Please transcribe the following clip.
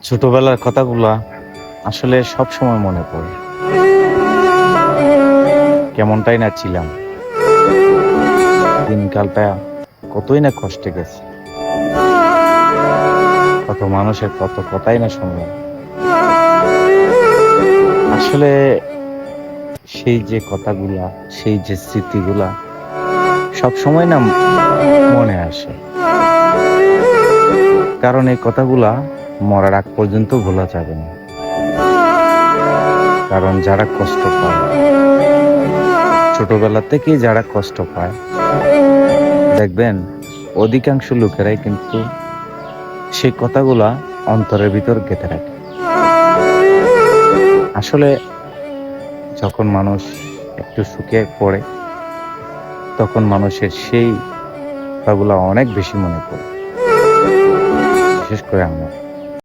ছোটবেলার কথাগুলা আসলে সব সময় মনে পড়ে। কেমনটাই না ছিলাম, দিনকালটা কতই না কষ্টে গেছে, কত মানুষের কত কথাই না শুনলাম। আসলে সেই যে কথাগুলা, সেই যে স্মৃতিগুলা সব সময় না মনে আসে, কারণ এই কথাগুলা মরার আগ পর্যন্ত ভোলা যাবে না। কারণ যারা কষ্ট পায়, ছোটবেলা থেকেই যারা কষ্ট পায়, দেখবেন অধিকাংশ লোকেরাই কিন্তু সেই কথাগুলা অন্তরের ভিতর গেঁথে রাখে। আসলে যখন মানুষ একটু সুখে পড়ে, তখন মানুষের সেই কথাগুলা অনেক বেশি মনে পড়ে, বিশেষ করে আমার।